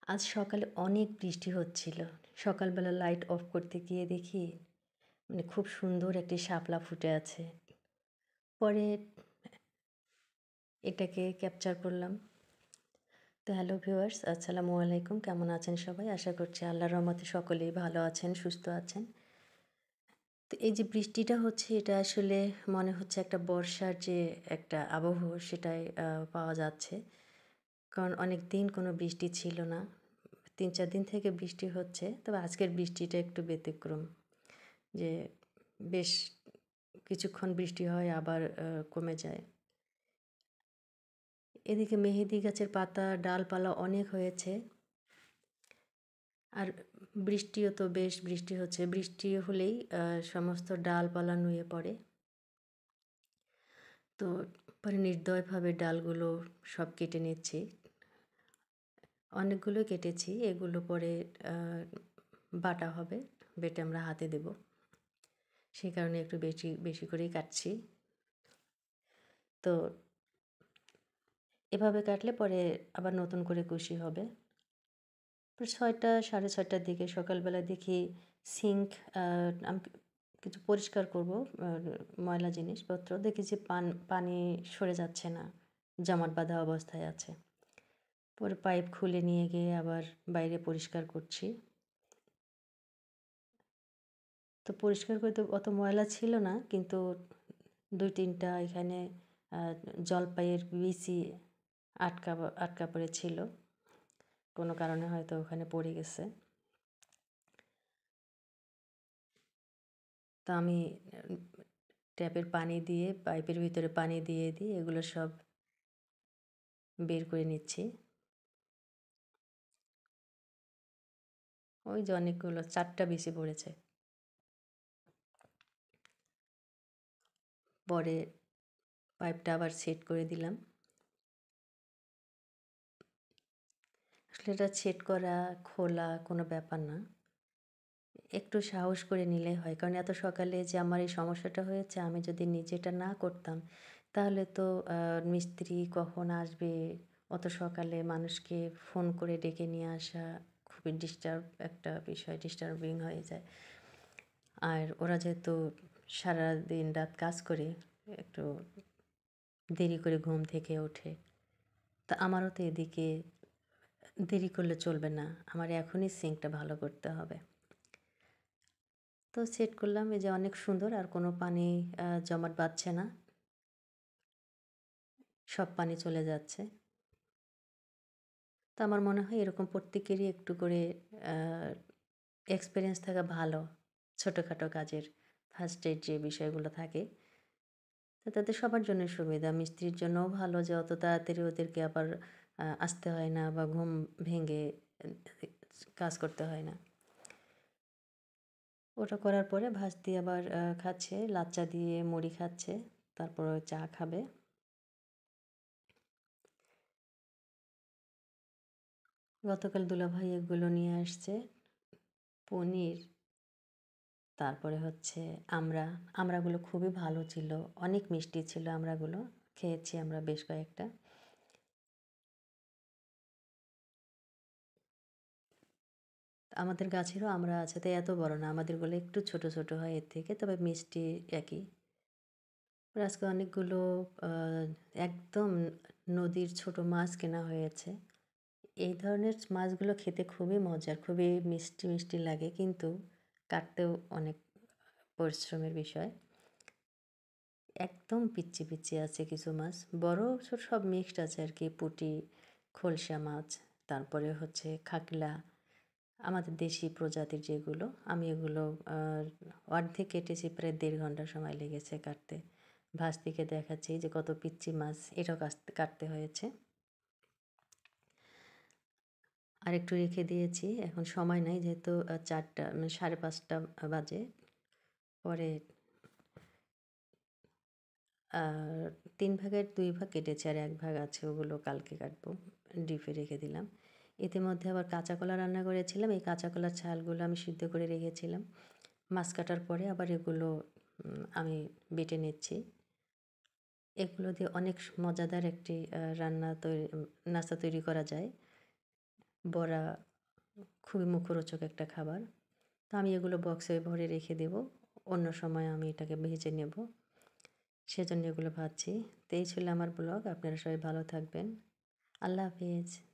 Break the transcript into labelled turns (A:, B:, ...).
A: আজ সকালে অনেক বৃষ্টি হচ্ছিল। সকালবেলা লাইট অফ করতে গিয়ে দেখি খুব সুন্দর একটি শাপলা ফুটে আছে। পরে এটাকে ক্যাপচার করলাম। তো হ্যালো ভিউয়ার্স, আসসালামু আলাইকুম। কেমন আছেন সবাই? আশা করছি আল্লাহর রহমতে সকলেই ভালো আছেন, সুস্থ আছেন। তো এই যে বৃষ্টিটা হচ্ছে এটা আসলে মনে হচ্ছে একটা বর্ষার যে একটা আবহ সেটাই পাওয়া যাচ্ছে। কারণ অনেকদিন কোনো বৃষ্টি ছিল না। ৩-৪ দিন থেকে বৃষ্টি হচ্ছে। তবে আজকের বৃষ্টিটা একটু ব্যতিক্রম। যে বেশ কিছুক্ষণ বৃষ্টি হয় আবার কমে যায়। এদিকে মেহেদি গাছের পাতা ডালপালা অনেক হয়েছে। আর বৃষ্টিও তো বেশ বৃষ্টি হচ্ছে। বৃষ্টি হলেই সমস্ত ডালপালা নুয়ে পড়ে। তো পরে নির্দয়ভাবে ডালগুলো সব কেটে নিচ্ছি। অনেকগুলো কেটেছি। এগুলো পরে আ বাটা হবে। বেটে আমরা হাতে দেব। সে কারণে একটু বেশি, বেশি করেই কাটছি। তো এভাবে কাটলে পরে আবার নতুন করে কুশি হবে। ৬টা ৬:৩০টার দিকে সকালবেলা দেখি সিঙ্ক আ আমি কিছু পরিষ্কার করব আ ময়লা জিনিসপত্র। দেখি যে পানি সরে যাচ্ছে না। জমাট বাঁধা অবস্থায় আছে। পরে পাইপ খুলে নিয়ে গিয়ে আবার বাইরে পরিষ্কার করছি। তো পরিষ্কার করতে অত ময়লা ছিল না। কিন্তু ২-৩ টা এখানে আ জলপাইয়ের বিচি আটকা পড়েছিল। কোনো কারণে হয়তো ওখানে পড়ে গেছে। তো আমি আ ট্যাপের পানি দিয়ে পাইপের ভিতরে পানি দিয়ে এগুলো সব বের করে নিচ্ছি। ওই যে অনেকগুলো ৪ টা বিচি পড়েছে। পরে পাইপটা আবার সেট করে দিলাম। আসলে এটা সেট করা, খোলা কোনো ব্যাপার না। একটু সাহস করে নিলেই হয়। কারণ এত সকালে যে আমার এই সমস্যাটা হয়েছে, আমি যদি নিজে এটা না করতাম, তাহলে তো মিস্ত্রি কখন আসবে, অত সকালে মানুষকে ফোন করে ডেকে নিয়ে আসা খুবই একটা বিষয়, ডিস্টার্বিং হয়ে যায়। আর ওরা যেহেতু সারাদিন রাত কাজ করে, একটু দেরি করে ঘুম থেকে ওঠে। তা আমারও তো এদিকে দেরি করলে চলবে না। আমার এখনই সিঙ্কটা ভালো করতে হবে। তো সেট করলাম এই যে অনেক সুন্দর আর কোনো পানি জমাট বাঁধছে না। সব পানি চলে যাচ্ছে। তো আমার মনে হয় এরকম প্রত্যেকেরই একটু করে আ এক্সপেরিয়েন্স থাকা ভালো। ছোটখাটো কাজের ফার্স্ট এইড যে বিষয়গুলো থাকে। তো তাতে সবার জন্যই সুবিধা। মিস্ত্রির জন্যও ভালো যে অত তাড়াতাড়ি ওদেরকে আবার আসতে হয় না বা ঘুম ভেঙে এ কাজ করতে হয় না। ওটা করার পরে ভাঁজ দিয়ে আবার খাচ্ছে, লাচ্চা দিয়ে মুড়ি খাচ্ছে। তারপরে চা খাবে। গতকাল দুলাভাই এগুলো নিয়ে আসছে। পনির, তারপরে হচ্ছে আমড়াগুলো খুবই ভালো ছিল। অনেক মিষ্টি ছিল আমড়াগুলো। খেয়েছি আমরা বেশ কয়েকটা। আমাদের গাছেরও আমড়া আছে, তাই এত বড় না। আমাদেরগুলো একটু ছোট, ছোট হয় এর থেকে। তবে মিষ্টি একই। আর আজকে অনেকগুলো আ একদম নদীর ছোট মাছ কেনা হয়েছে। এই ধরনের মাছগুলো খেতে খুবই মজার, খুবই মিষ্টি, মিষ্টি লাগে কিন্তু কাটতেও অনেক পরিশ্রমের বিষয়। একদম পিচ্চি, পিচ্চি আছে কিছু মাছ। বড় ছোট সব মিক্সড আছে আরকি। পুঁটি, খলসা মাছ, তারপরে হচ্ছে কাঁকড়া, আমাদের দেশি প্রজাতির যেগুলো, আমি এগুলো আ অর্ধেক কেটেছি প্রায় ১.৫ ঘন্টা সময় লেগেছে কাটতে। ভাঁজ থেকে দেখাচ্ছি যে কত পিচ্চি মাছ, এটাও কাটতে হয়েছে। আরেকটু রেখে দিয়েছি। এখন সময় নাই যেহেতু ৪টা মানে ৫:৩০ বাজে। পরে আ ৩ ভাগের ২ ভাগ কেটেছি আর ১ ভাগ আছে ওগুলো কালকে কাটবো। ডিপে রেখে দিলাম। ইতিমধ্যে আবার কাঁচা কলা রান্না করেছিলাম। এই কাঁচা কলার ছালগুলো আমি সিদ্ধ করে রেখেছিলাম। মাছ কাটার পরে আবার এগুলো আমি বেটে নিচ্ছি। এগুলো দিয়ে অনেক মজাদার একটি নাস্তা তৈরি করা যায়। বড়া খুবই মুখরোচক একটা খাবার। তো আমি এগুলো বক্সে ভরে রেখে দেব। অন্য সময় আমি এটাকে ভেজে নেব। সেজন্য এগুলো ভাজছি। তো এই ছিল আমার ব্লগ। আপনারা সবাই ভালো থাকবেন। আল্লাহ হাফেজ।